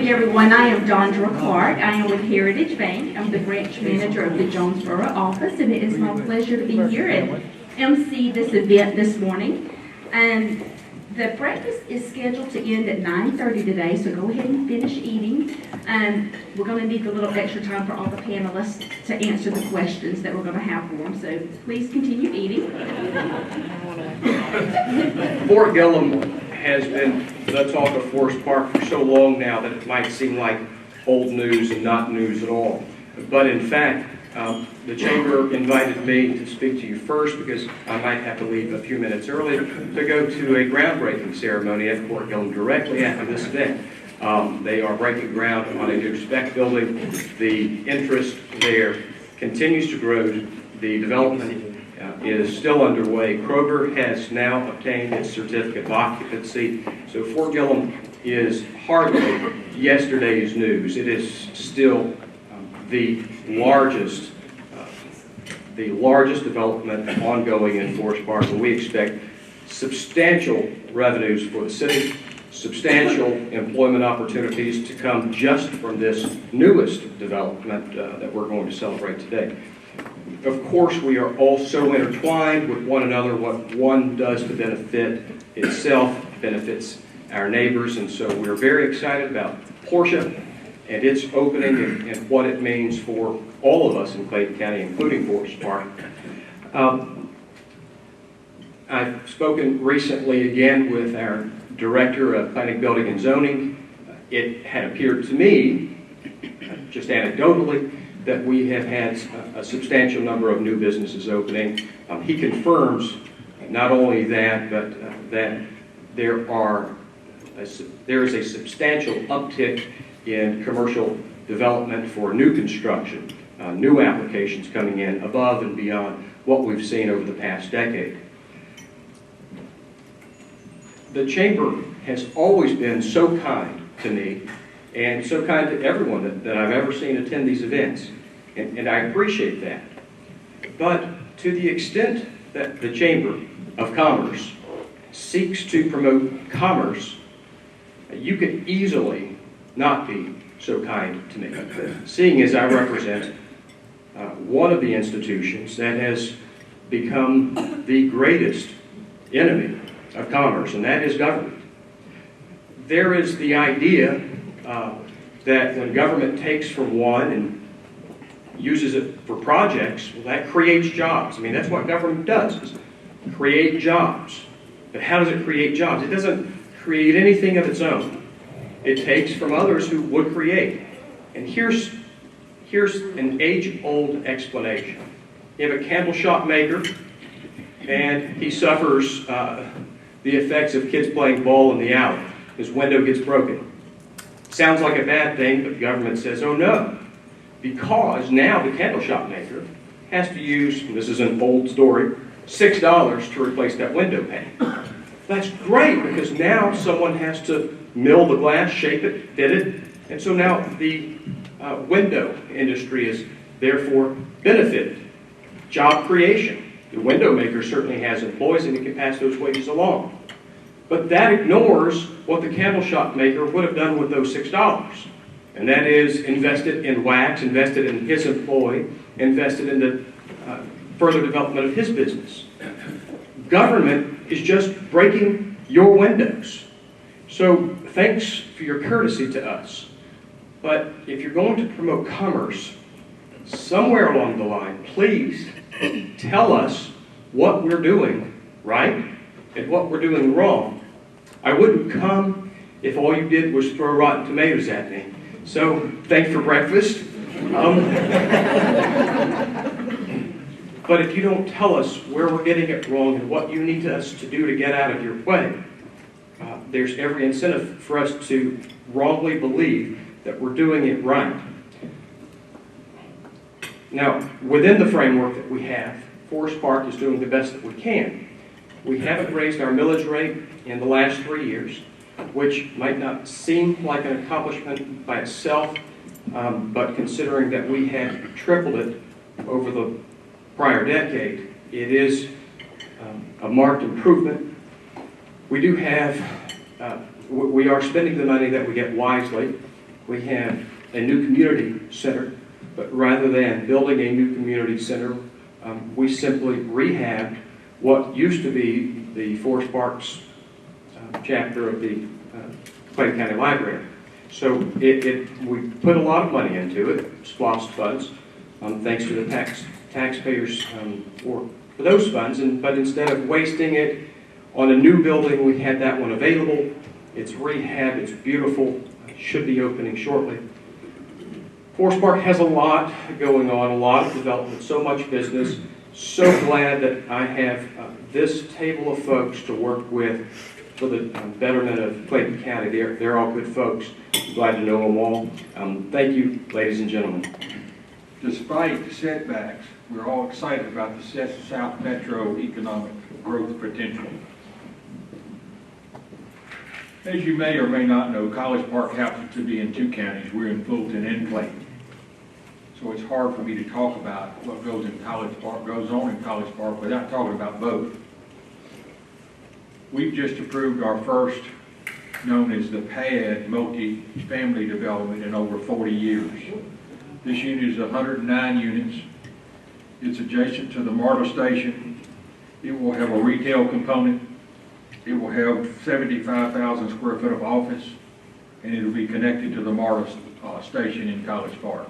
morning, everyone. I am Dondra Clark. I am with Heritage Bank. I'm the branch manager of the Jonesboro office, and it is my pleasure to be here and MC this event this morning. And the breakfast is scheduled to end at 9:30 today, so go ahead and finish eating. We're going to need a little extra time for all the panelists to answer the questions that we're going to have for them, so please continue eating. Fort Gillum has been the talk of Forest Park for so long now that it might seem like old news and not news at all. But in fact, the Chamber invited me to speak to you first because I might have to leave a few minutes early to go to a groundbreaking ceremony at Fort Gillum directly after this event. They are breaking ground on a new spec building. The interest there continues to grow. The development is still underway. Kroger has now obtained its certificate of occupancy. So Fort Gillum is hardly yesterday's news. It is still the largest development ongoing in Forest Park, and we expect substantial revenues for the city, substantial employment opportunities to come just from this newest development that we're going to celebrate today. Of course, we are all so intertwined with one another. What one does to benefit itself benefits our neighbors, and so we're very excited about Portia and its opening and what it means for all of us in Clayton County, including Forest Park. I've spoken recently again with our Director of Planning, Building, and Zoning. It had appeared to me, just anecdotally, that we have had a substantial number of new businesses opening. He confirms not only that, but that there is a substantial uptick in commercial development for new construction, new applications coming in above and beyond what we've seen over the past decade. The Chamber has always been so kind to me and so kind to everyone that I've ever seen attend these events, and I appreciate that. But to the extent that the Chamber of Commerce seeks to promote commerce, you could easily not be so kind to me, seeing as I represent one of the institutions that has become the greatest enemy of commerce, and that is government. There is the idea that when government takes from one and uses it for projects, well, that creates jobs. I mean, that's what government does, is create jobs. But how does it create jobs? It doesn't create anything of its own. It takes from others who would create. And here's an age-old explanation. You have a candle shop maker, and he suffers the effects of kids playing ball in the alley. His window gets broken. Sounds like a bad thing, but the government says, oh no, because now the candle shop maker has to use, and this is an old story, $6 to replace that window pane. That's great, because now someone has to mill the glass, shape it, fit it, and so now the window industry is therefore benefited. Job creation. The window maker certainly has employees and he can pass those wages along. But that ignores what the candle shop maker would have done with those $6. And that is invested in wax, invested in his employee, invested in the further development of his business. Government is just breaking your windows. So thanks for your courtesy to us. But if you're going to promote commerce, somewhere along the line, please tell us what we're doing right and what we're doing wrong. I wouldn't come if all you did was throw rotten tomatoes at me. So thanks for breakfast. But if you don't tell us where we're getting it wrong and what you need us to do to get out of your way, there's every incentive for us to wrongly believe that we're doing it right. Now, within the framework that we have, Forest Park is doing the best that we can. We haven't raised our millage rate in the last 3 years, which might not seem like an accomplishment by itself, but considering that we had tripled it over the prior decade, it is a marked improvement. We do have, we are spending the money that we get wisely. we have a new community center, but rather than building a new community center, we simply rehabbed what used to be the Forest Parks chapter of the Clayton County Library. So we put a lot of money into it, SPLOST funds, thanks to the taxpayers for those funds. But instead of wasting it on a new building, we had that one available. It's rehab, it's beautiful, should be opening shortly. Forest Park has a lot going on, a lot of development, so much business. So glad that I have this table of folks to work with for the betterment of Clayton County. They're all good folks. I'm glad to know them all. Thank you, ladies and gentlemen. Despite the setbacks, we're all excited about the South Metro economic growth potential. As you may or may not know, College Park happens to be in two counties. We're in Fulton and Clayton. So it's hard for me to talk about what goes on in College Park without talking about both. We've just approved our first, known as the PAD, multi-family development in over 40 years. This unit is 109 units. It's adjacent to the MARTA station. It will have a retail component. It will have 75,000 square foot of office, and it will be connected to the MARTA station in College Park.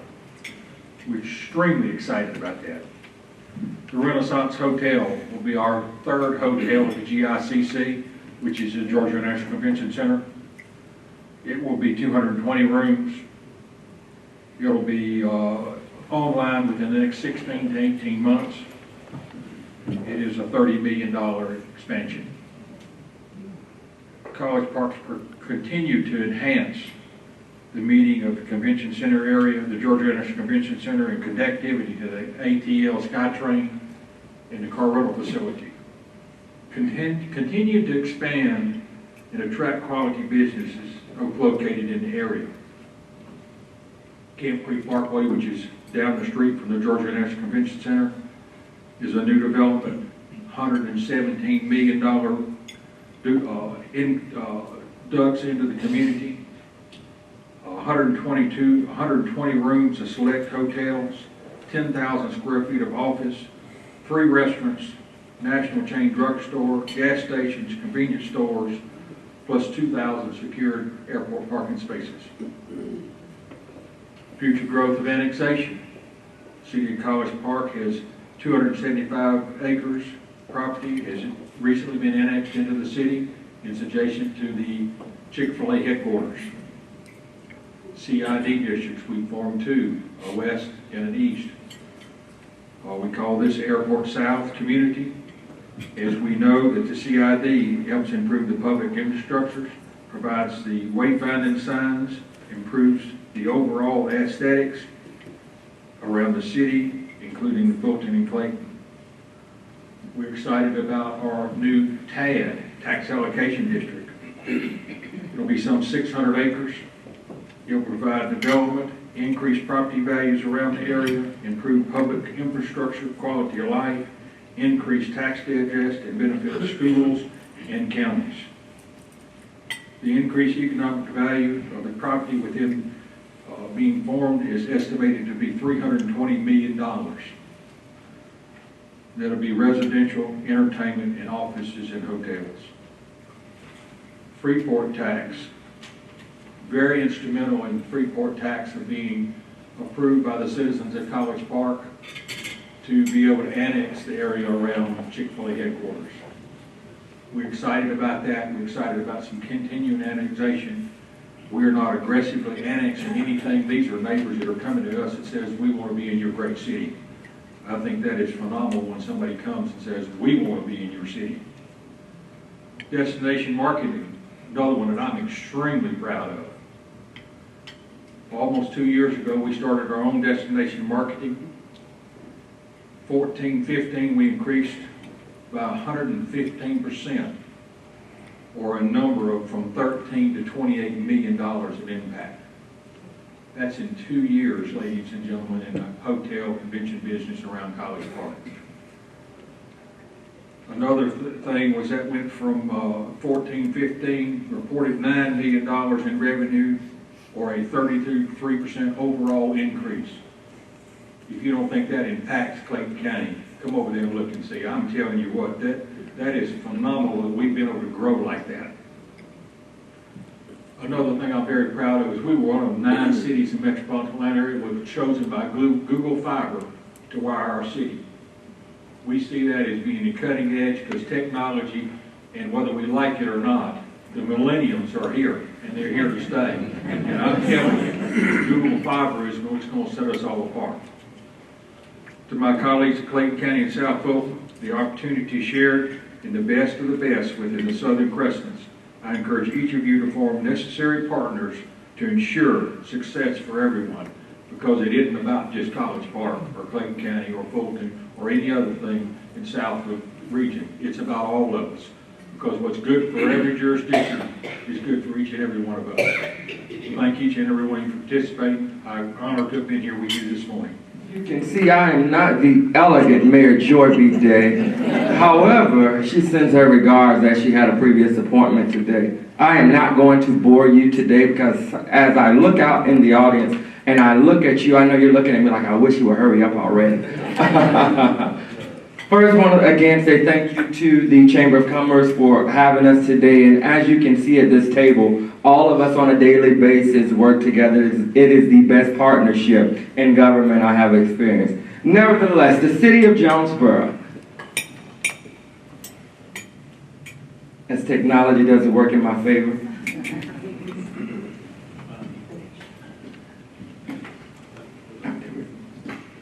We're extremely excited about that. The Renaissance Hotel will be our third hotel at the GICC, which is the Georgia National Convention Center. It will be 220 rooms. It'll be online within the next 16 to 18 months. It is a $30 million expansion. College Parks continue to enhance the meeting of the convention center area, the Georgia National Convention Center, and connectivity to the ATL SkyTrain and the car rental facility. Continue to expand and attract quality businesses located in the area. Camp Creek Parkway, which is down the street from the Georgia National Convention Center, is a new development, $117 million ducts into the community. 120 rooms of select hotels, 10,000 square feet of office, 3 restaurants, national chain drugstore, gas stations, convenience stores, plus 2,000 secured airport parking spaces. Future growth of annexation. City of College Park has 275 acres property, has recently been annexed into the city. It's adjacent to the Chick-fil-A headquarters. CID districts, we formed 2, a west and an east. We call this Airport South community. As we know that the CID helps improve the public infrastructure, provides the wayfinding signs, improves the overall aesthetics around the city, including the Fulton and Clayton. We're excited about our new TAD, Tax Allocation District. It'll be some 600 acres. It'll provide development, increase property values around the area, improve public infrastructure, quality of life, increase tax digest, and benefit schools and counties. The increased economic value of the property within being formed is estimated to be $320 million. That'll be residential, entertainment, and offices and hotels. Freeport tax. Very instrumental in Freeport tax of being approved by the citizens at College Park to be able to annex the area around Chick-fil-A headquarters. We're excited about that. We're excited about some continuing annexation. We're not aggressively annexing anything. These are neighbors that are coming to us and says, we want to be in your great city. I think that is phenomenal when somebody comes and says, we want to be in your city. Destination marketing, another one that I'm extremely proud of. Almost 2 years ago, we started our own destination marketing. 14-15, we increased by 115%, or a number of from $13 to $28 million of impact. That's in 2 years, ladies and gentlemen, in the hotel convention business around College Park. Another thing was that went from 14-15, reported $9 million in revenue or a 33% overall increase. If you don't think that impacts Clayton County, come over there and look and see. I'm telling you what, that is phenomenal that we've been able to grow like that. Another thing I'm very proud of is we were one of 9 cities in the metropolitan Atlanta area that was chosen by Google Fiber to wire our city. We see that as being the cutting edge because technology, and whether we like it or not, the millenniums are here, and they're here to stay. And I'm telling you, Google Fiber is what's going to set us all apart. To my colleagues at Clayton County and South Fulton, the opportunity shared in the best of the best within the Southern Crescents, I encourage each of you to form necessary partners to ensure success for everyone, because it isn't about just College Park or Clayton County or Fulton or any other thing in South region. It's about all of us, because what's good for every jurisdiction is good for each and every one of us. Thank each and every one of you for participating. I'm honored to have been here with you this morning. You can see I am not the elegant Mayor Joy B. Day. However, she sends her regards as she had a previous appointment today. I am not going to bore you today because as I look out in the audience and I look at you, I know you're looking at me like I wish you would hurry up already. First, I want to again say thank you to the Chamber of Commerce for having us today. And as you can see at this table, all of us on a daily basis work together. It is the best partnership in government I have experienced. Nevertheless, the city of Jonesboro, as technology doesn't work in my favor,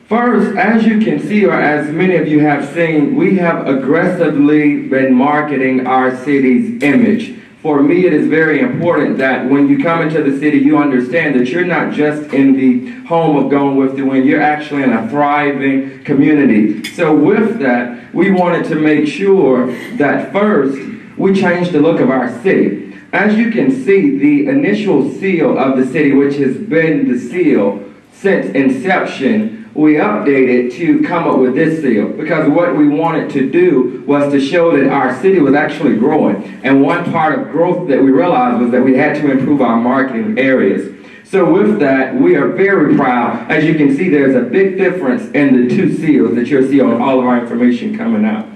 first, as you can see, or as many of you have seen, we have aggressively been marketing our city's image. For me, it is very important that when you come into the city, you understand that you're not just in the home of Gone With the Wind, you're actually in a thriving community. So with that, we wanted to make sure that first, we changed the look of our city. As you can see, the initial seal of the city, which has been the seal since inception, we updated to come up with this seal, because what we wanted to do was to show that our city was actually growing. And one part of growth that we realized was that we had to improve our marketing areas. So with that, we are very proud. As you can see, there's a big difference in the 2 seals that you'll see on all of our information coming out.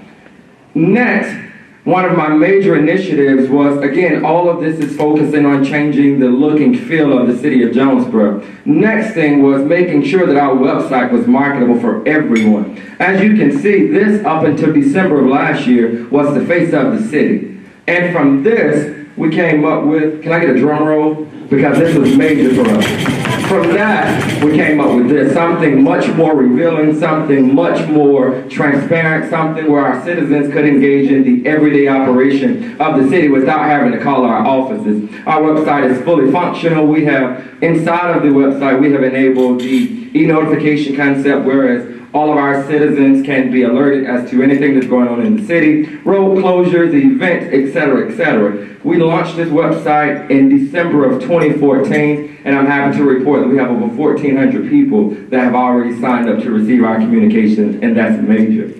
Next, one of my major initiatives was, again, all of this is focusing on changing the look and feel of the city of Jonesboro. Next thing was making sure that our website was marketable for everyone. As you can see, this up until December of last year was the face of the city. And from this, we came up with, can I get a drum roll? Because this was major for us. From that, we came up with this, something much more revealing, something much more transparent, something where our citizens could engage in the everyday operation of the city without having to call our offices. Our website is fully functional. We have, inside of the website, we have enabled the e-notification concept, whereas all of our citizens can be alerted as to anything that's going on in the city, road closures, events, etc., etc. We launched this website in December of 2014, and I'm happy to report that we have over 1,400 people that have already signed up to receive our communications, and that's major.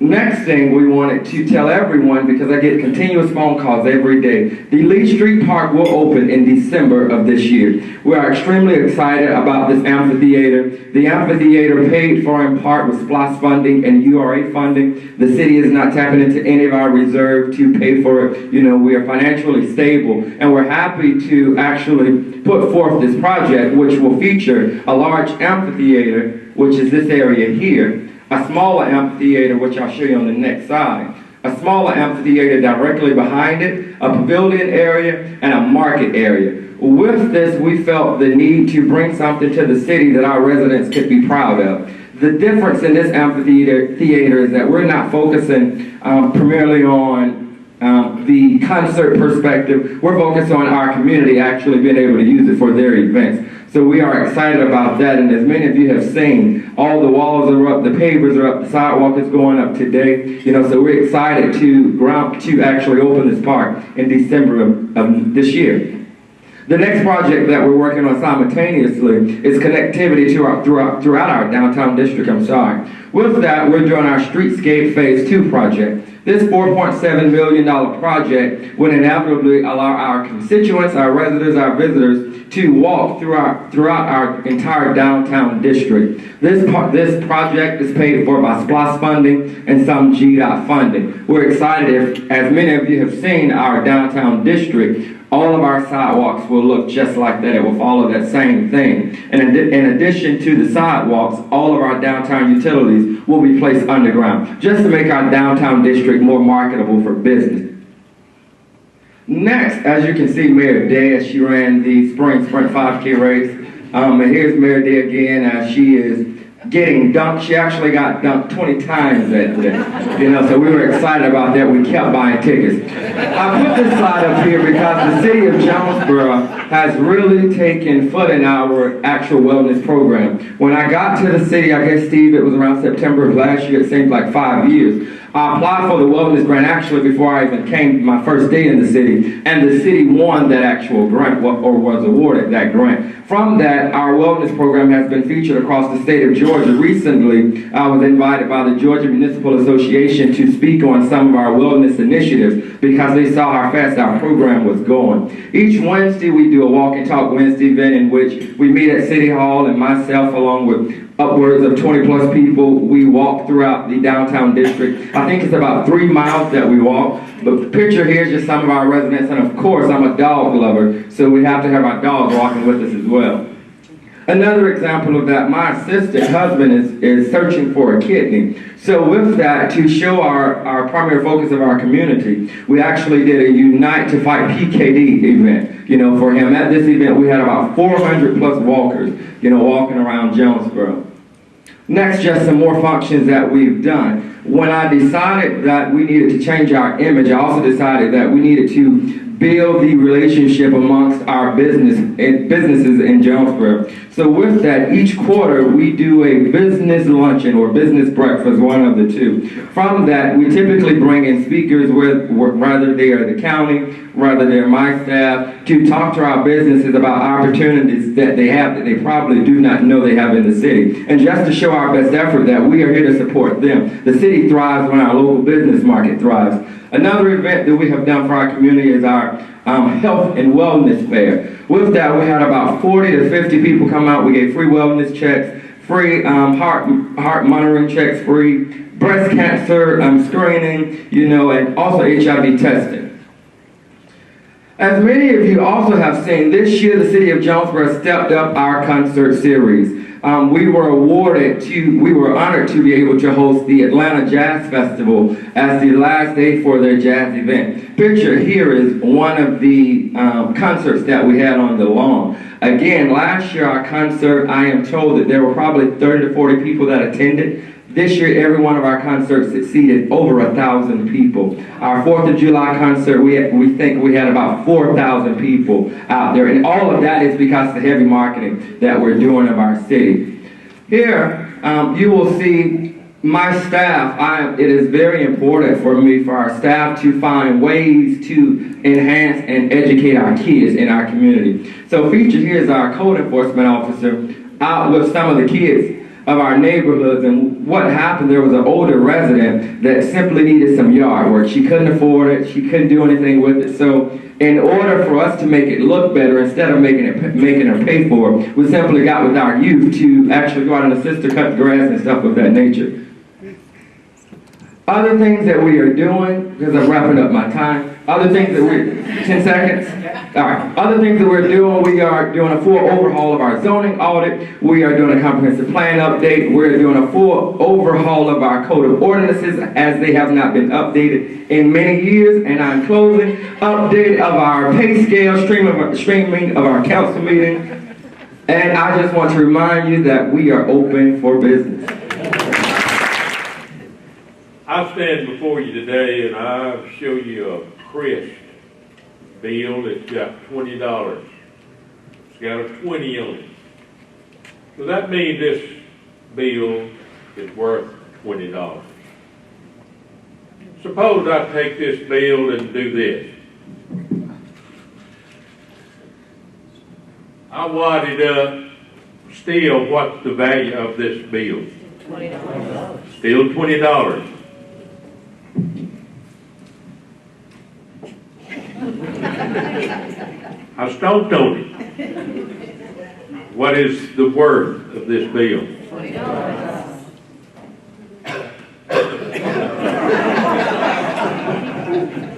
Next thing we wanted to tell everyone, because I get continuous phone calls every day, the Lee Street Park will open in December of this year. We are extremely excited about this amphitheater. The amphitheater paid for in part with SPLOST funding and URA funding. The city is not tapping into any of our reserve to pay for it. You know, we are financially stable, and we're happy to actually put forth this project, which will feature a large amphitheater, which is this area here, a smaller amphitheater, which I'll show you on the next slide, a smaller amphitheater directly behind it, a pavilion area, and a market area. With this, we felt the need to bring something to the city that our residents could be proud of. The difference in this amphitheater is that we're not focusing primarily on the concert perspective. We're focused on our community actually being able to use it for their events. So we are excited about that, and as many of you have seen, all the walls are up, the pavers are up, the sidewalk is going up today. You know, so we're excited to actually open this park in December of this year. The next project that we're working on simultaneously is connectivity throughout our downtown district, With that, we're doing our Streetscape Phase 2 project. This $4.7 million project would inevitably allow our constituents, our residents, our visitors to walk throughout our entire downtown district. This project is paid for by SPLOST funding and some GDOT funding. We're excited as many of you have seen our downtown district, all of our sidewalks will look just like that. It will follow that same thing. And in addition to the sidewalks, all of our downtown utilities will be placed underground, just to make our downtown district more marketable for business. Next, as you can see, Mayor Day, as she ran the Sprint 5K race. And here's Mayor Day again, as she is getting dunked. She actually got dunked 20 times that day. So we were excited about that. We kept buying tickets. I put this slide up here because the city of Jonesboro has really taken foot in our actual wellness program. When I got to the city, I guess, Steve, it was around September of last year. It seemed like 5 years. I applied for the wellness grant actually before I even came my first day in the city, and the city won that actual grant or was awarded that grant. From that, our wellness program has been featured across the state of Georgia. Recently, I was invited by the Georgia Municipal Association to speak on some of our wellness initiatives because they saw how fast our program was going. Each Wednesday, we do a Walk and Talk Wednesday event in which we meet at City Hall, and myself, along with upwards of 20 plus people, we walk throughout the downtown district. I think it's about 3 miles that we walk. The picture here is just some of our residents, and of course, I'm a dog lover, so we have to have our dogs walking with us as well. Another example of that, my assistant husband is searching for a kidney. So with that, to show our primary focus of our community, we actually did a Unite to Fight PKD event, for him. At this event, we had about 400 plus walkers, walking around Jonesboro. Next, just some more functions that we've done. When I decided that we needed to change our image, I also decided that we needed to build the relationship amongst our businesses in Jonesboro. So with that, each quarter we do a business luncheon or business breakfast, one of the two. From that, we typically bring in speakers, whether they are the county, whether they're my staff, to talk to our businesses about opportunities that they have that they probably do not know they have in the city. And just to show our best effort that we are here to support them. The city thrives when our local business market thrives. Another event that we have done for our community is our health and wellness fair. With that, we had about 40 to 50 people come out. We gave free wellness checks, free heart monitoring checks, free breast cancer screening, and also HIV testing. As many of you also have seen, this year the city of Jonesboro stepped up our concert series. We were honored to be able to host the Atlanta Jazz Festival as the last day for their jazz event. Picture here is one of the concerts that we had on the lawn. Again, last year our concert, I am told that there were probably 30 to 40 people that attended. This year, every one of our concerts exceeded over 1,000 people. Our 4th of July concert, we think we had about 4,000 people out there. And all of that is because of the heavy marketing that we're doing of our city. Here, you will see my staff. It is very important for me, for our staff, to find ways to enhance and educate our kids in our community. So featured here is our code enforcement officer out with some of the kids of our neighborhoods. And what happened, there was an older resident that simply needed some yard work. She couldn't afford it. She couldn't do anything with it. So in order for us to make it look better, instead of making her pay for it, we simply got with our youth to actually go out and assist her cut the grass and stuff of that nature. Other things that we are doing, because I'm wrapping up my time, 10 seconds? All right. Other things that we're doing, we are doing a full overhaul of our zoning audit. We are doing a comprehensive plan update. We're doing a full overhaul of our code of ordinances as they have not been updated in many years. And I'm closing, update of our pay scale, streaming of our council meeting. And I just want to remind you that we are open for business. I stand before you today and I show you a crisp bill that's got $20. It's got a 20 on it. So that means this bill is worth $20. Suppose I take this bill and do this. I wadded up, still, what's the value of this bill? $20. Still $20. I stomped on it. What is the worth of this bill? $20.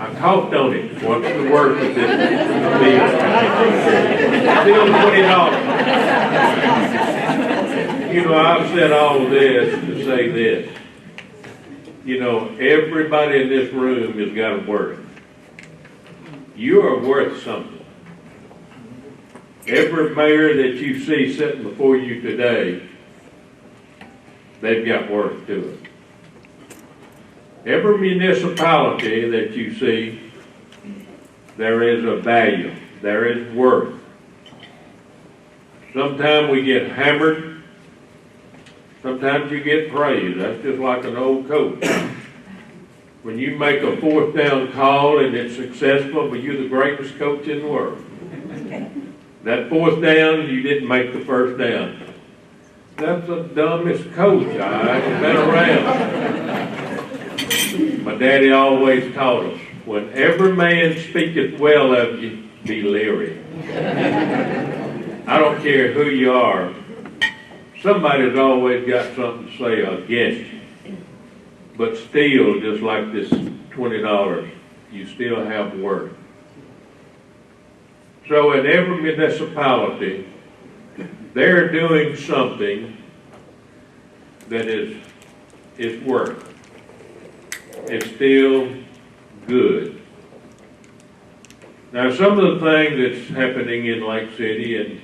I talked on it. What's the worth of this bill? Still $20. You know, I've said all of this to say this. You know, everybody in this room has got a worth. You are worth something. Every mayor that you see sitting before you today, they've got worth to it. Every municipality that you see, there is a value, there is worth. Sometimes we get hammered, sometimes you get praised. That's just like an old coach. When you make a fourth down call and it's successful, but you're the greatest coach in the world. That fourth down, you didn't make the first down. That's the dumbest coach I've been around. My daddy always taught us, when every man speaketh well of you, be leery. I don't care who you are, somebody's always got something to say against you. But still, just like this $20, you still have worth. So in every municipality, they're doing something that is worth. It's still good. Now, some of the things that's happening in Lake City, and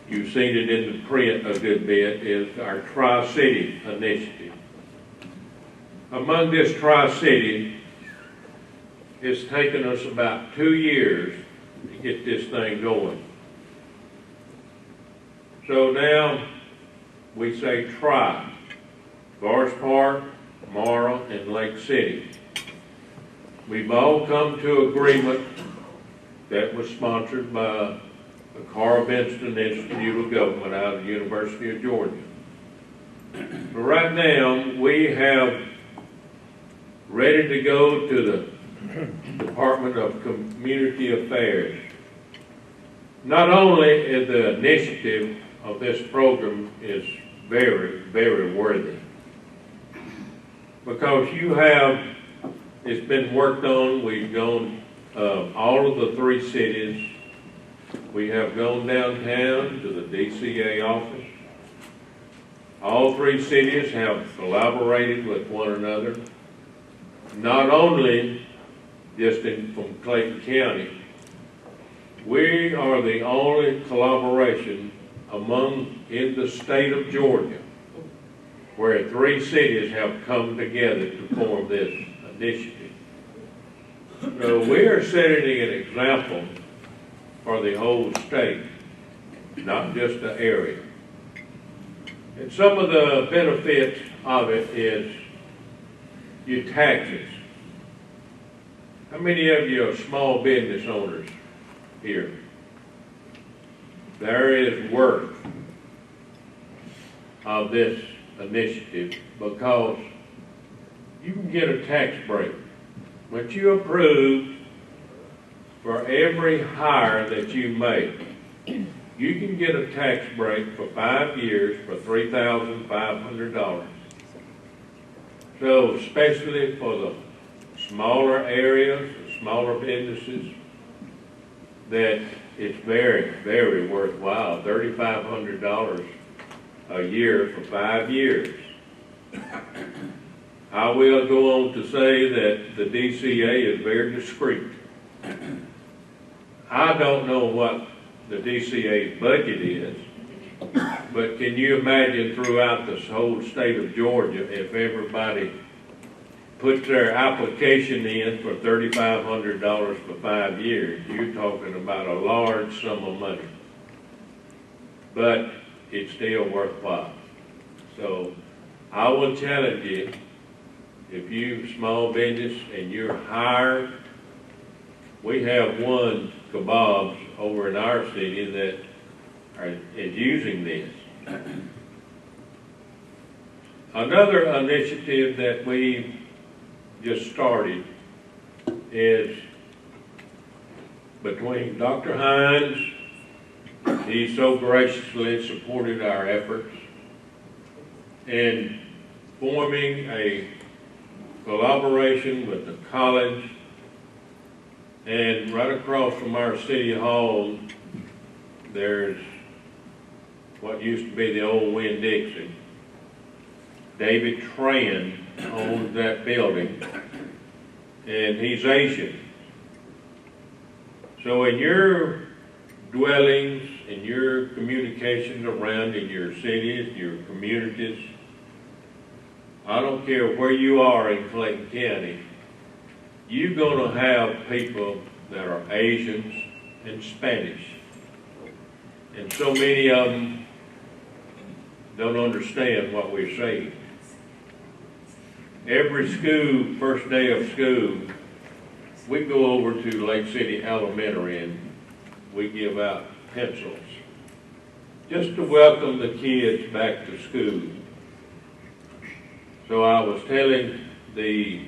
you've seen it in the print a good bit, is our Tri-City initiative. Among this Tri-City, it's taken us about 2 years to get this thing going. So now we say Tri, Forest Park, Morrow, and Lake City. We've all come to agreement that was sponsored by the Carl Vinston Institute of Government out of the University of Georgia. But right now, we have ready to go to the Department of Community Affairs. Not only is the initiative of this program is very, very worthy, because you have, it's been worked on, we've gone all of the 3 cities, we have gone downtown to the DCA office. All 3 cities have collaborated with one another. Not only just from Clayton County, we are the only collaboration in the state of Georgia where 3 cities have come together to form this initiative. So we are setting an example for the whole state, not just the area. And some of the benefits of it is your taxes. How many of you are small business owners here? There is worth of this initiative because you can get a tax break. What you approve for every hire that you make, you can get a tax break for 5 years for $3,500. So especially for the smaller areas, the smaller businesses, that it's very, very worthwhile. $3,500 a year for 5 years. I will go on to say that the DCA is very discreet. I don't know what the DCA's budget is, but can you imagine throughout this whole state of Georgia, if everybody puts their application in for $3,500 for 5 years, you're talking about a large sum of money. But it's still worthwhile. So I will challenge you, if you small business and you're hired, we have one kebabs over in our city that is using this. Another initiative that we just started is between Dr. Hines, he so graciously supported our efforts, and forming a collaboration with the college, and right across from our city hall, there's what used to be the old Winn-Dixie. David Tran owns that building, and he's Asian. So in your dwellings, in your communications around in your cities, your communities, I don't care where you are in Clayton County, you're going to have people that are Asians and Spanish. And so many of them don't understand what we're saying. Every school, first day of school, we go over to Lake City Elementary and we give out pencils just to welcome the kids back to school. So I was telling the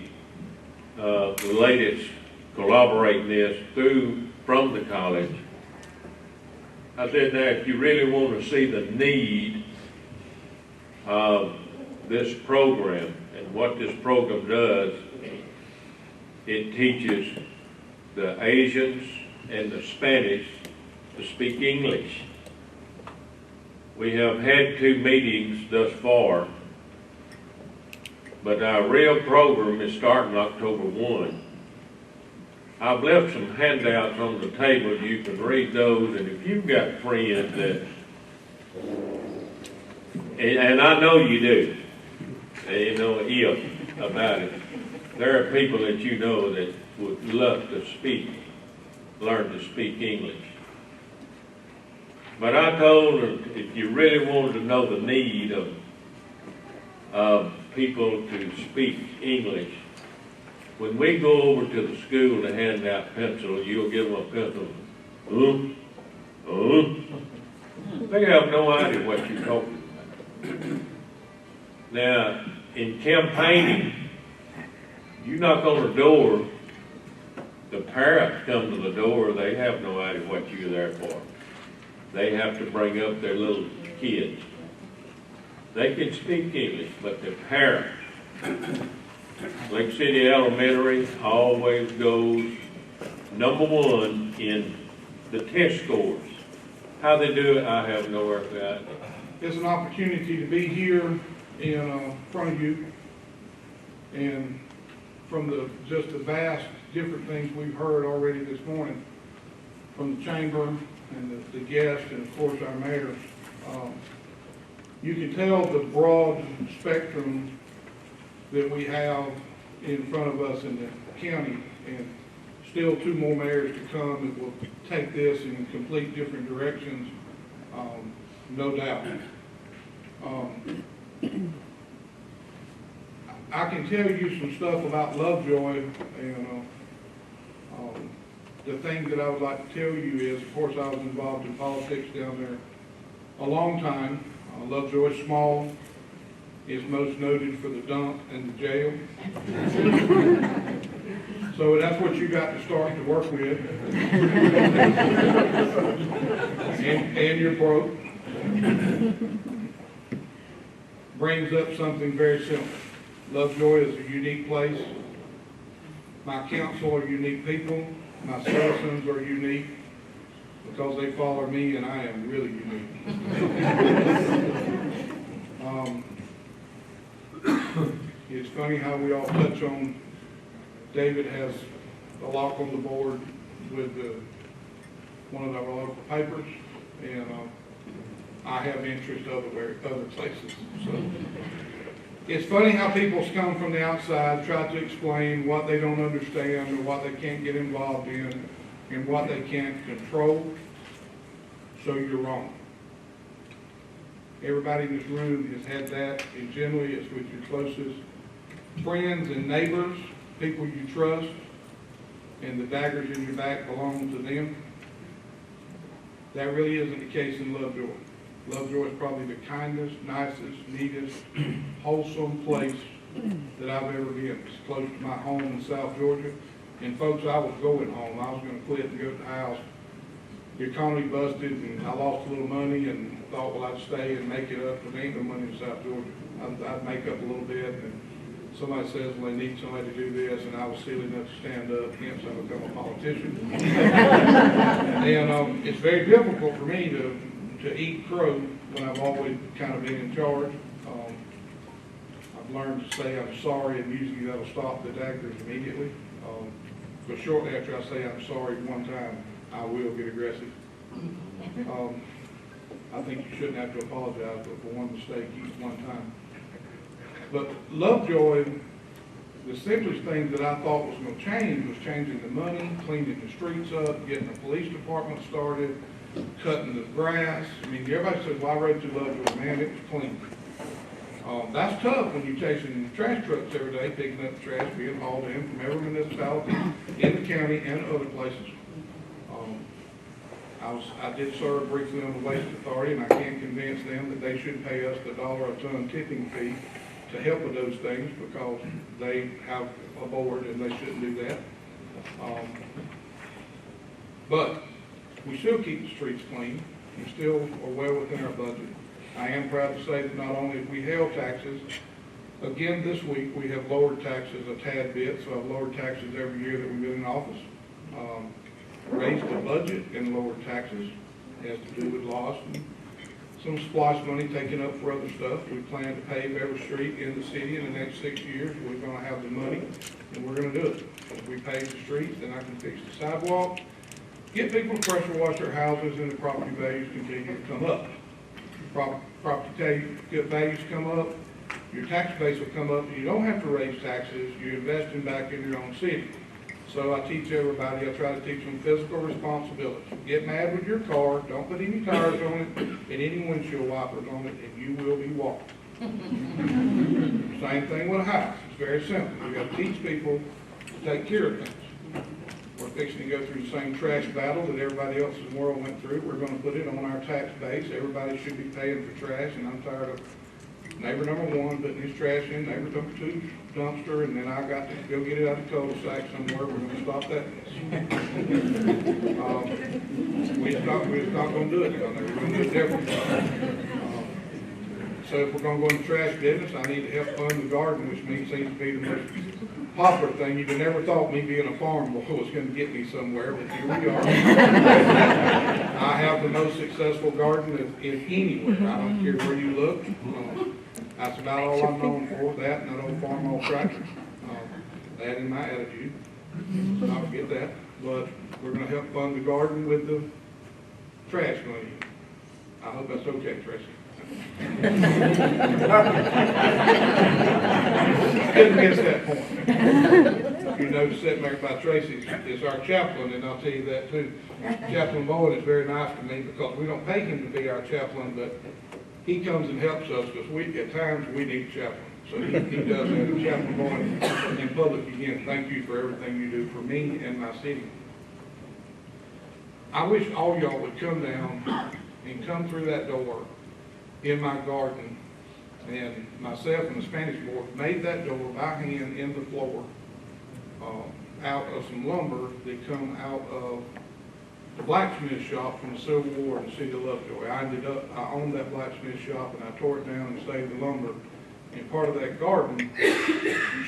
ladies collaborating this from the college, I said, now if you really want to see the need of this program and what this program does, it teaches the Asians and the Spanish to speak English. We have had 2 meetings thus far, but our real program is starting October 1. I've left some handouts on the table. You can read those, and if you've got friends that, and I know you do, you know, about it. There are people that you know that would love to learn to speak English. But I told them, if you really wanted to know the need of people to speak English, when we go over to the school to hand out pencils, you'll give them a pencil. They have no idea what you're talking about. Now, in campaigning, you knock on the door, the parents come to the door, they have no idea what you're there for. They have to bring up their little kids. They can speak English, but their parents, Lake City Elementary always goes #1 in the test scores. How they do it, I have no earthly idea. It's an opportunity to be here in front of you, and from just the vast different things we've heard already this morning from the chamber and the guests and of course our mayor, you can tell the broad spectrum that we have in front of us in the county, and still 2 more mayors to come that will take this in complete different directions, no doubt. I can tell you some stuff about Lovejoy, and the thing that I would like to tell you is, of course, I was involved in politics down there a long time. Lovejoy's small, is most noted for the dump and the jail. So that's what you got to start to work with. and you're broke. Brings up something very simple. Lovejoy is a unique place. My council are unique people. My citizens are unique because they follow me, and I am really unique. It's funny how we all touch on, David has a lock on the board with one of our local papers, and I have interest other places. So it's funny how people come from the outside, try to explain what they don't understand or what they can't get involved in and what they can't control. So you're wrong. Everybody in this room has had that, and generally it's with your closest friends and neighbors, people you trust, and the daggers in your back belong to them. That really isn't the case in Lovejoy. Lovejoy is probably the kindest, nicest, neatest, wholesome place that I've ever been. It's close to my home in South Georgia. And folks, I was going home. I was gonna quit and go to the house. The economy busted and I lost a little money and thought, well, I'd stay and make it up, but there ain't no money in South Georgia. I'd make up a little bit, and somebody says, well, they need somebody to do this, and I was silly enough to stand up, hence I become a politician. And it's very difficult for me to eat crow when I've always kind of been in charge. I've learned to say I'm sorry, and usually that'll stop the daggers immediately. But shortly after I say I'm sorry one time, I will get aggressive. I think you shouldn't have to apologize, but for one mistake, each one time. But Lovejoy, the simplest thing that I thought was going to change was changing the money, cleaning the streets up, getting the police department started, cutting the grass. I mean, everybody says, well, I rode through Lovejoy, man, it was clean. That's tough when you're chasing trash trucks every day, picking up trash, being hauled in from every municipality in the county and other places. I did serve briefly on the Waste Authority, and I can't convince them that they should pay us the $1 a ton tipping fee to help with those things, because they have a board and they shouldn't do that. But we still keep the streets clean. We still are well within our budget. I am proud to say that not only have we held taxes, again this week we have lowered taxes a tad bit, so I've lowered taxes every year that we've been in office. Raised the budget and lowered taxes, has to do with loss and some splash money taken up for other stuff. We plan to pave every street in the city in the next 6 years. We're going to have the money, and we're going to do it. If we pave the streets, then I can fix the sidewalk, get people to pressure wash their houses, and the property values continue to come up. Property values come up, your tax base will come up, and you don't have to raise taxes. You're investing back in your own city. So I teach everybody, I try to teach them physical responsibility. Get mad with your car, don't put any tires on it, and any windshield wipers on it, and you will be walking. Same thing with a house. It's very simple. You got to teach people to take care of things. We're fixing to go through the same trash battle that everybody else in the world went through. We're going to put it on our tax base. Everybody should be paying for trash, and I'm tired of neighbor number one putting his trash in neighbor number two dumpster, and then I got to go get it out of the cul-de-sac somewhere. We're going to stop that mess. We're not going to do it down there. We're going to do it differently. So if we're going to go in the trash business, I need to help fund the garden, which seems to be the most popular thing. You'd have never thought me being a farm boy was going to get me somewhere, but here we are. I have the most successful garden of anywhere. I don't care where you look. That's about all I'm known for, that and that old farm old tractor. That and my attitude. I'll forget that. But we're going to help fund the garden with the trash money. I hope that's okay, Tracy. Couldn't miss that point. You know, sitting there by Tracy is our chaplain, and I'll tell you that too. Chaplain Bowen is very nice to me because we don't pay him to be our chaplain, but he comes and helps us because at times we need a chaplain. So he does that. Chaplain Bowen in public, again, thank you for everything you do for me and my city. I wish all y'all would come down and come through that door in my garden, and myself and the Spanish board made that door by hand in the floor out of some lumber that come out of the blacksmith shop from the Civil War in the city of Lovejoy. I owned that blacksmith shop, and I tore it down and saved the lumber. And part of that garden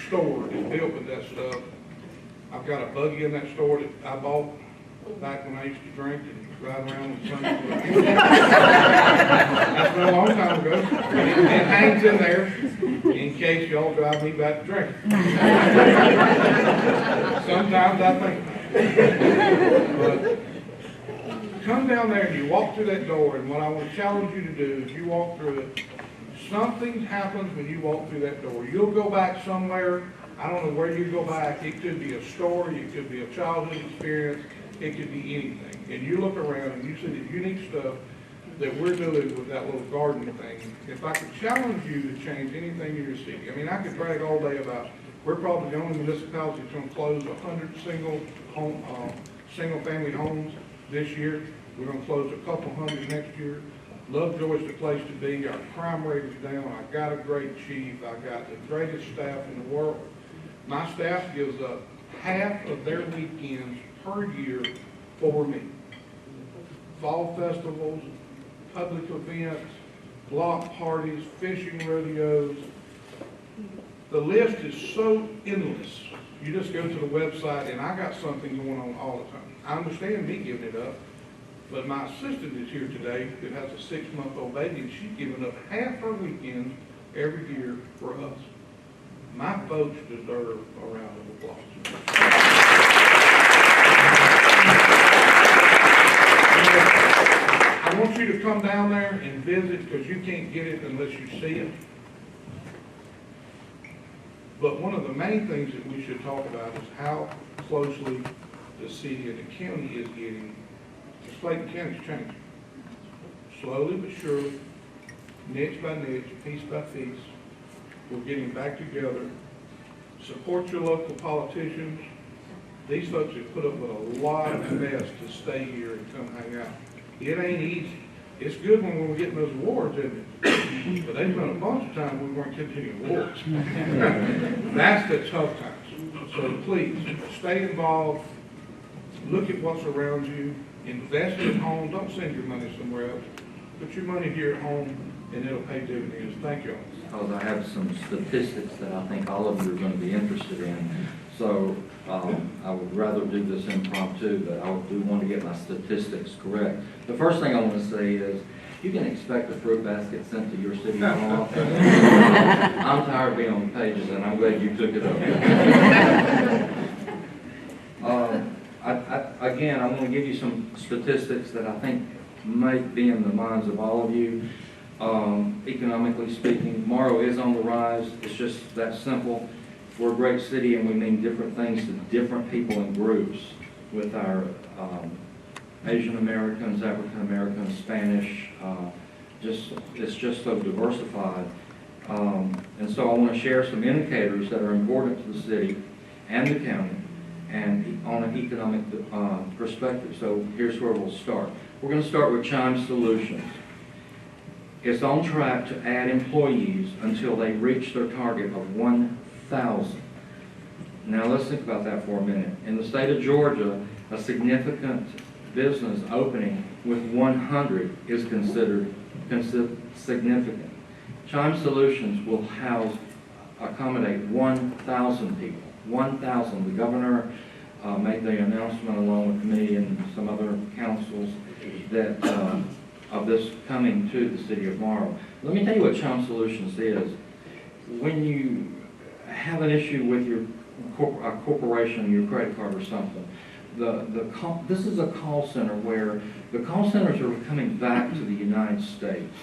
store is built with that stuff. I've got a buggy in that store that I bought back when I used to drink and ride around with Sunday. That's been a long time ago. It hangs in there in case y'all drive me back to drinking. Sometimes I think about it. But come down there and you walk through that door, and what I want to challenge you to do is you walk through it. Something happens when you walk through that door. You'll go back somewhere. I don't know where you go back. It could be a story. It could be a childhood experience. It could be anything. And you look around and you see the unique stuff that we're doing with that little garden thing. If I could challenge you to change anything in your city, I mean, I could brag all day about, we're probably the only municipality that's going to close 100 single family homes this year. We're gonna close a couple hundred next year. Lovejoy's the place to be. Our crime rate is down. I got a great chief. I got the greatest staff in the world. My staff gives up half of their weekends per year for me. Fall festivals, public events, block parties, fishing rodeos. The list is so endless. You just go to the website, and I got something going on all the time. I understand me giving it up, but my assistant is here today that has a 6-month-old baby, and she's giving up half her weekends every year for us. My folks deserve a round of applause. I want you to come down there and visit, because you can't get it unless you see it. But one of the main things that we should talk about is how closely the city and the county is getting. Clayton County's changing. Slowly but surely, niche by niche, piece by piece, we're getting back together. Support your local politicians. These folks have put up with a lot of mess to stay here and come hang out. It ain't easy. It's good when we're getting those awards, isn't it? But there's been a bunch of times we weren't getting any awards. That's the tough times. So please, stay involved. Look at what's around you. Invest at home. Don't send your money somewhere else. Put your money here at home, and it'll pay dividends. Thank you all. Because I have some statistics that I think all of you are going to be interested in. So I would rather do this impromptu, but I do want to get my statistics correct. The first thing I want to say is, you can expect a fruit basket sent to your city hall. I'm tired of being on the pages, and I'm glad you took it up. Again, I want to give you some statistics that I think might be in the minds of all of you. Economically speaking, Morrow is on the rise. It's just that simple. We're a great city, and we mean different things to different people and groups with our Asian Americans, African Americans, Spanish. It's just so diversified. And so I want to share some indicators that are important to the city and the county and on an economic perspective. So here's where we'll start. We're going to start with Chime Solutions. It's on track to add employees until they reach their target of 1,000. Now let's think about that for a minute. In the state of Georgia, a significant business opening with 100 is considered significant. Chime Solutions will accommodate 1,000 people. 1,000. The governor made the announcement along with me and some other councils that of this coming to the city of Morrow. Let me tell you what Chime Solutions is. When you have an issue with your corporation, your credit card or something, this is a call center where the call centers are coming back to the United States.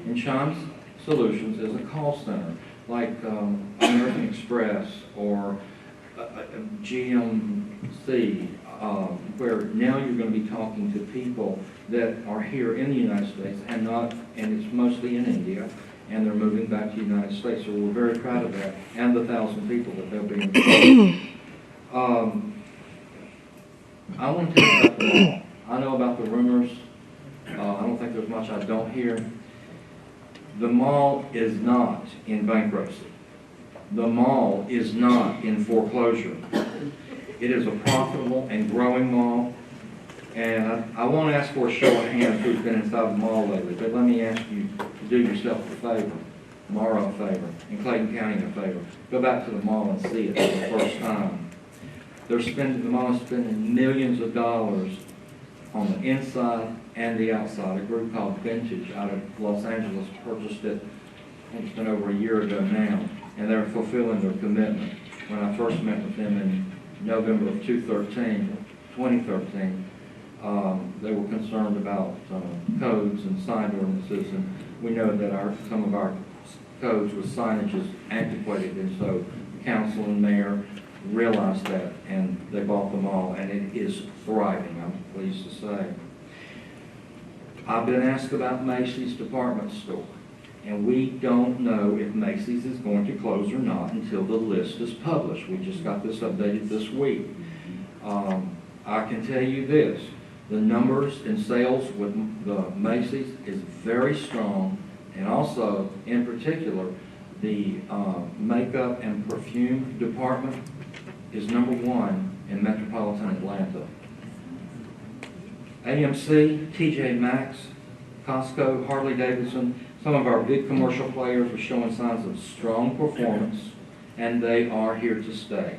And Chime Solutions is a call center like American Express or GMC, where now you're going to be talking to people that are here in the United States and it's mostly in India, and they're moving back to the United States. So we're very proud of that, and the 1,000 people that they'll be employing. I want to tell you about the mall. I know about the rumors. I don't think there's much I don't hear. The mall is not in bankruptcy. The mall is not in foreclosure. It is a profitable and growing mall. And I won't ask for a show of hands who's been inside the mall lately, but let me ask you to do yourself a favor, Morrow a favor, and Clayton County a favor. Go back to the mall and see it for the first time. The mall is spending millions of dollars on the inside and the outside. A group called Vintage out of Los Angeles purchased it, I think it's been over a year ago now, and they're fulfilling their commitment. When I first met with them in November of 2013, they were concerned about codes and sign ordinances, and we know that some of our codes with signage is antiquated, and so council and mayor realized that, and they bought the mall, and it is thriving, I'm pleased to say. I've been asked about Macy's department store, and we don't know if Macy's is going to close or not until the list is published. We just got this updated this week. I can tell you this, The numbers in sales with the Macy's is very strong, and also, in particular, the makeup and perfume department is #1 in metropolitan Atlanta. AMC, TJ Maxx, Costco, Harley-Davidson, some of our big commercial players are showing signs of strong performance, and they are here to stay.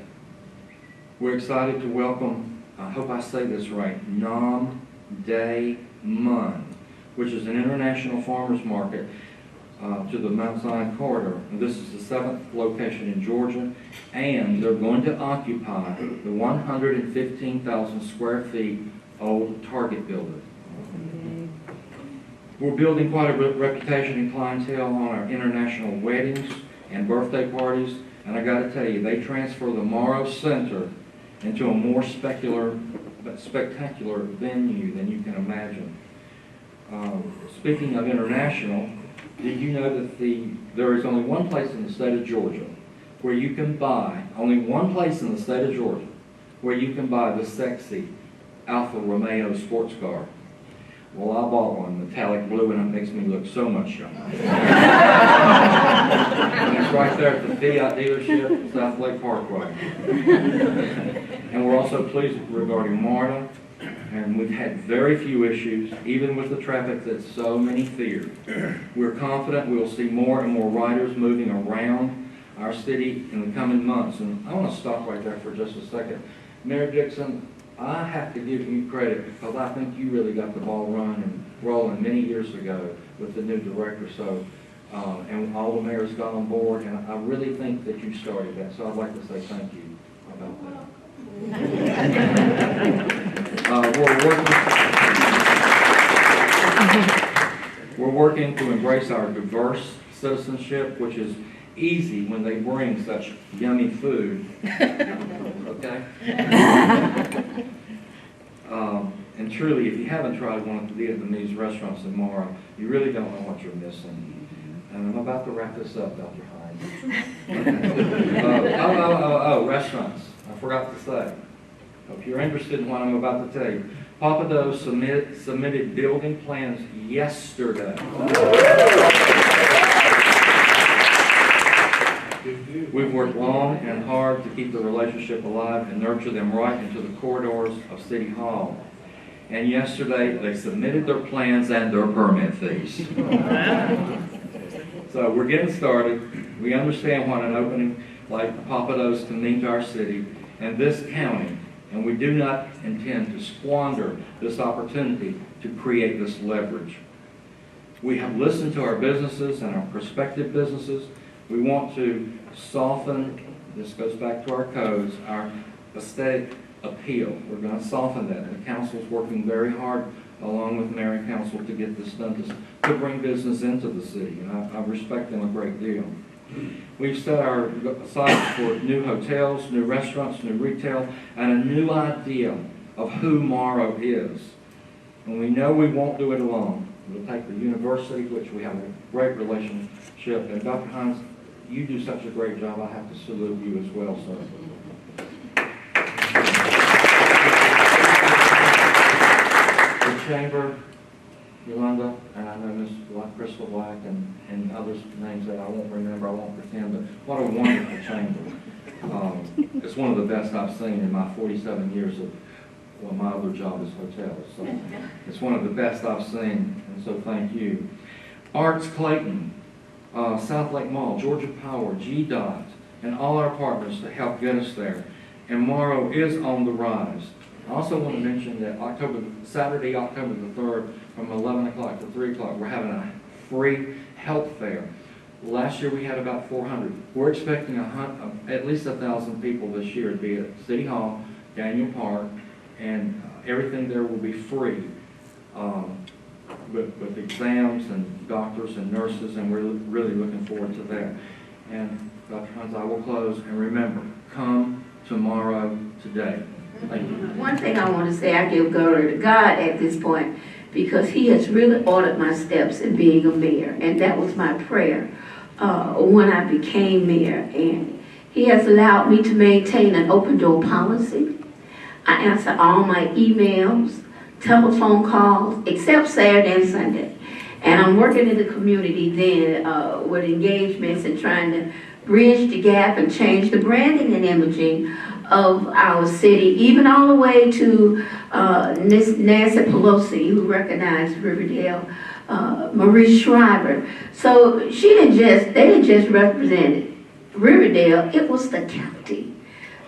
We're excited to welcome, I hope I say this right, Nam Day Mun, which is an international farmers market to the Mount Zion corridor. And this is the 7th location in Georgia, and they're going to occupy the 115,000 square feet old Target building. We're building quite a reputation and clientele on our international weddings and birthday parties, and I gotta tell you, they transfer the Morrow Center into a more spectacular venue than you can imagine. Speaking of international, did you know that there is only one place in the state of Georgia where you can buy, only one place in the state of Georgia where you can buy the sexy Alfa Romeo sports car? Well, I bought one, metallic blue, and it makes me look so much younger. And it's right there at the Fiat dealership, South Lake Parkway. And we're also pleased regarding MARTA, and we've had very few issues, even with the traffic that so many fear. We're confident we'll see more and more riders moving around our city in the coming months. And I want to stop right there for just a second. Mayor Dixon, I have to give you credit because I think you really got the ball rolling many years ago with the new director. So, and all the mayors got on board, and I really think that you started that. So I'd like to say thank you about that. We're working to embrace our diverse citizenship, which is easy when they bring such yummy food. Okay? And truly, if you haven't tried one of the Vietnamese restaurants in Mara, you really don't know what you're missing. And I'm about to wrap this up, Dr. Hines. Restaurants. I forgot to say. If you're interested in what I'm about to tell you, Papa Do's submitted building plans yesterday. We've worked long and hard to keep the relationship alive and nurture them right into the corridors of City Hall. And yesterday, they submitted their plans and their permit fees. So we're getting started. We understand what an opening like Papa Do's can mean to our city and this county, and we do not intend to squander this opportunity to create this leverage. We have listened to our businesses and our prospective businesses. We want to soften, this goes back to our codes, our aesthetic appeal. We're going to soften that. The council's working very hard along with mayor and council to get this done, to bring business into the city, and I respect them a great deal. We've set our sights for new hotels, new restaurants, new retail, and a new idea of who Morrow is. And we know we won't do it alone. We'll take the university, which we have a great relationship, and Dr. Hines, you do such a great job. I have to salute you as well, sir. The chamber, Yolanda, and I know Ms. Crystal Black and others' names that I won't remember, I won't pretend, but what a wonderful chamber. It's one of the best I've seen in my 47 years of, well, my other job is hotels. So it's one of the best I've seen, and so thank you. Arts Clayton, South Lake Mall, Georgia Power, GDOT, and all our partners to help get us there. And Morrow is on the rise. I also want to mention that Saturday, October the 3rd, from 11 o'clock to 3 o'clock, we're having a free health fair. Last year we had about 400. We're expecting at least 1,000 people this year to be at City Hall, Daniel Park, and everything there will be free with exams and doctors and nurses, and we're really looking forward to that. And Dr. Hans, I will close, and remember, come tomorrow today. Thank you. One thing I want to say, I give glory to God at this point, because He has really ordered my steps in being a mayor, and that was my prayer when I became mayor. And He has allowed me to maintain an open door policy. I answer all my emails telephone calls, except Saturday and Sunday. And I'm working in the community then with engagements and trying to bridge the gap and change the branding and imaging of our city, even all the way to Nancy Pelosi, who recognized Riverdale, Marie Shriver. So they didn't just represent Riverdale, it was the county.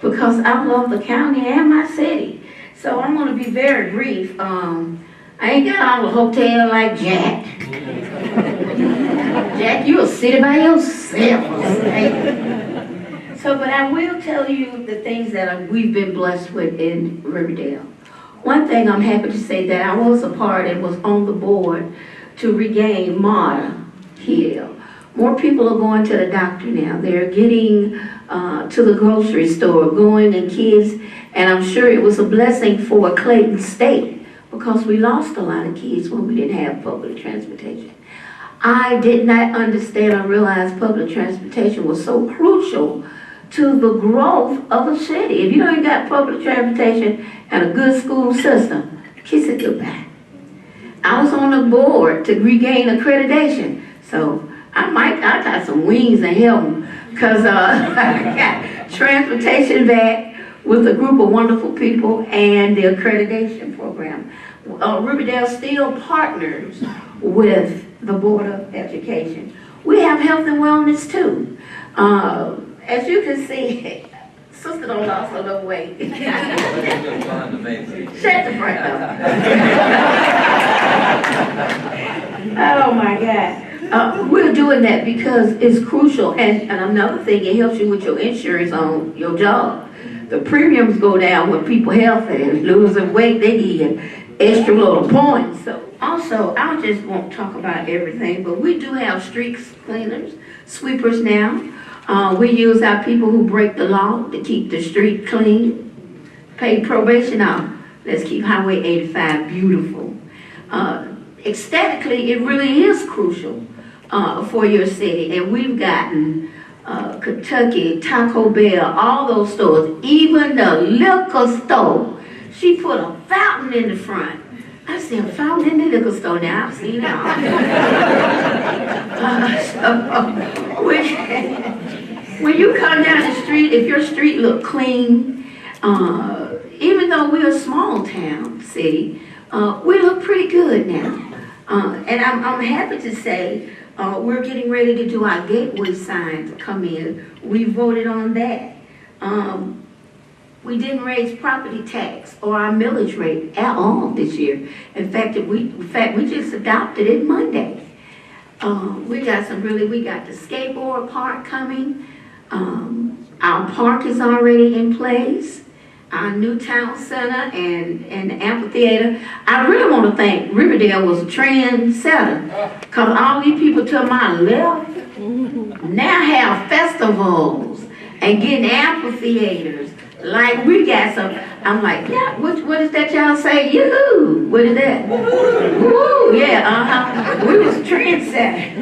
Because I love the county and my city. So I'm gonna be very brief. I ain't got all the hotel like Jack. Jack, you a city by yourself. So, but I will tell you the things that we've been blessed with in Riverdale. One thing I'm happy to say that I was a part and was on the board to regain MARTA Hill. More people are going to the doctor now. They're getting to the grocery store, going and kids, and I'm sure it was a blessing for Clayton State because we lost a lot of kids when we didn't have public transportation. I did not understand or realize public transportation was so crucial to the growth of a city. If you don't got public transportation and a good school system, kiss it goodbye. I was on the board to regain accreditation, so I got some wings and help because I got transportation back with a group of wonderful people and the accreditation program. Riverdale still partners with the Board of Education. We have health and wellness too. As you can see, sister don't lost a little weight. Shut the front up. Oh my God. We're doing that because it's crucial. And another thing, it helps you with your insurance on your job. The premiums go down when people healthy and losing weight, they get extra little points. So also, I just won't talk about everything, but we do have street cleaners, sweepers now. We use our people who break the law to keep the street clean. Pay probation off. Let's keep Highway 85 beautiful. Aesthetically, it really is crucial for your city. And we've gotten Kentucky, Taco Bell, all those stores, even the liquor store. She put a fountain in the front. I said, a fountain in the liquor store. Now I've seen it all. When you come down the street, if your street look clean, even though we're a small town city, we look pretty good now. And I'm happy to say we're getting ready to do our gateway sign to come in. We voted on that. We didn't raise property tax or our millage rate at all this year. In fact, we just adopted it Monday. We got the skateboard park coming. Our park is already in place. Our new town center and the amphitheater. I really want to thank Riverdale was a trendsetter because all these people to my left now have festivals and getting amphitheaters. Like we got some, I'm like, yeah, what is that y'all say? Yoo-hoo! What is that? Woo! Yeah, we was trendsetters.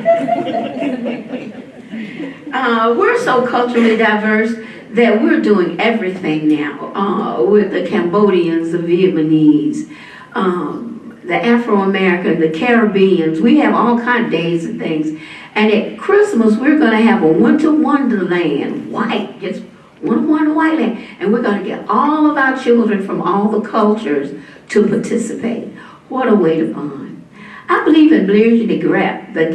We're so culturally diverse that we're doing everything now with the Cambodians, the Vietnamese, the Afro-American, the Caribbeans. We have all kinds of days and things. And at Christmas, we're going to have a winter wonderland, white, just one white land. And we're going to get all of our children from all the cultures to participate. What a way to bond. I believe in bridging the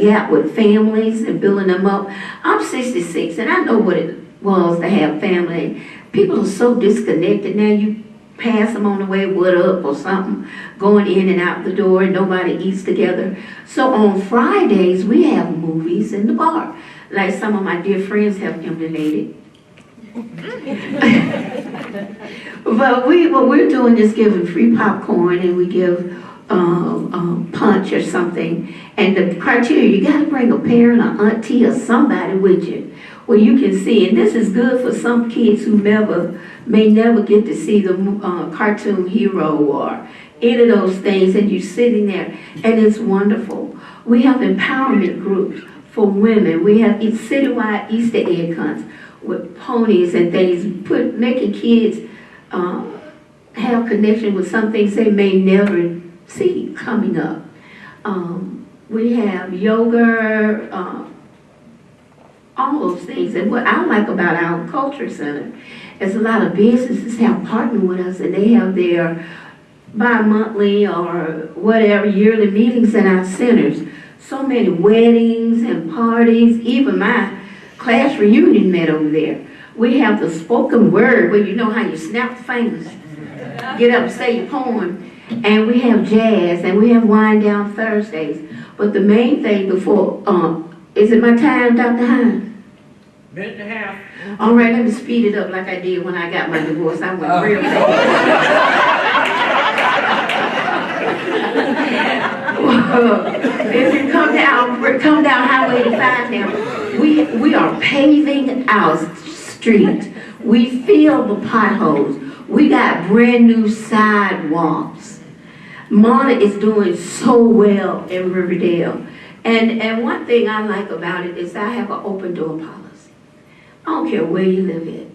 gap with families and building them up. I'm 66 and I know what it was to have family. People are so disconnected now. You pass them on the way, what up or something, going in and out the door and nobody eats together. So on Fridays, we have movies in the bar. Like some of my dear friends have emulated. But what we're doing is giving free popcorn and we give punch or something. And the criteria, you got to bring a parent or auntie or somebody with you where you can see. And this is good for some kids who may never get to see the cartoon hero or any of those things. And you're sitting there and it's wonderful. We have empowerment groups for women. We have citywide Easter egg hunts with ponies and things, making kids have connection with some things they may never see coming up. We have yoga, all those things. And what I like about our culture center is a lot of businesses have partnered with us, and they have their bi-monthly or whatever yearly meetings in our centers. So many weddings and parties, even my class reunion met over there. We have the spoken word, where you know how you snap the fingers, get up and say your poem. And we have jazz, and we have wind down Thursdays. But the main thing before, is it my time, Dr. Hines? Minute and a half. All right, let me speed it up like I did when I got my divorce. I went real fast. If you come down Highway 85 now, we are paving our street. We fill the potholes. We got brand new sidewalks. Mona is doing so well in Riverdale. And one thing I like about it is I have an open door policy. I don't care where you live at.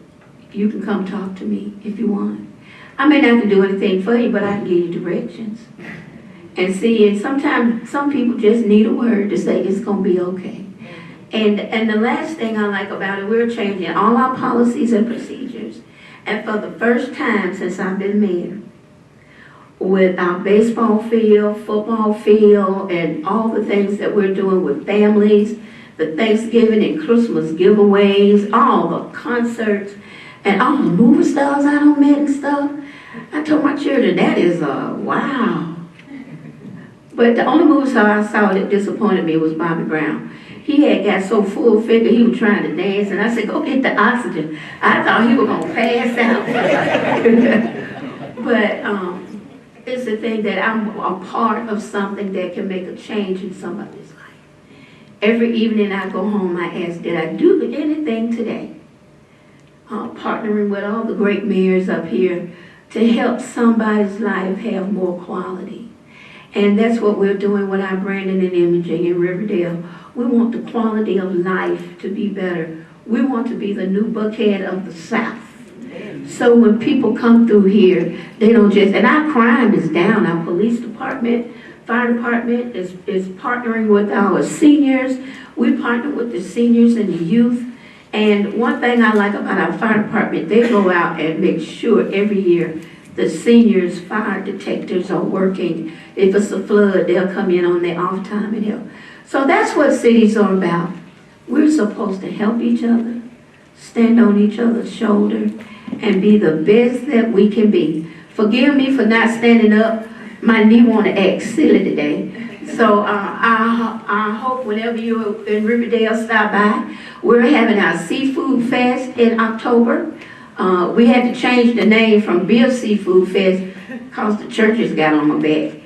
You can come talk to me if you want. I may not can do anything for you, but I can give you directions. And see, and sometimes some people just need a word to say it's gonna be okay. And the last thing I like about it, we're changing all our policies and procedures. And for the first time since I've been mayor, with our baseball field, football field, and all the things that we're doing with families, the Thanksgiving and Christmas giveaways, all the concerts, and all the movie stars I done met and stuff. I told my children, that is wow. But the only movie star I saw that disappointed me was Bobby Brown. He had got so full figure, he was trying to dance, and I said, go get the oxygen. I thought he was gonna pass out. But it's the thing that I'm a part of something that can make a change in somebody's life. Every evening I go home, I ask, did I do anything today? Partnering with all the great mayors up here to help somebody's life have more quality. And that's what we're doing with our branding and imaging in Riverdale. We want the quality of life to be better. We want to be the new Buckhead of the South. So when people come through here, they don't just, and our crime is down. Our police department, fire department is partnering with our seniors. We partner with the seniors and the youth. And one thing I like about our fire department, they go out and make sure every year the seniors, fire detectors are working. If it's a flood, they'll come in on their off time and help. So that's what cities are about. We're supposed to help each other, stand on each other's shoulder, and be the best that we can be. Forgive me for not standing up. My knee want to act silly today. So I hope whenever you're in Riverdale, stop by. We're having our Seafood Fest in October. We had to change the name from Bill Seafood Fest because the churches got on my back.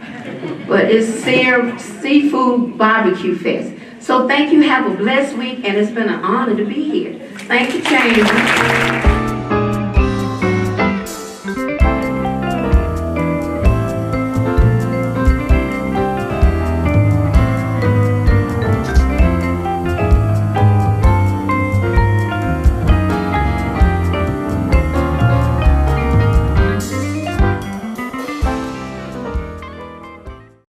But it's Seafood Barbecue Fest. So thank you. Have a blessed week, and it's been an honor to be here. Thank you, Chamber.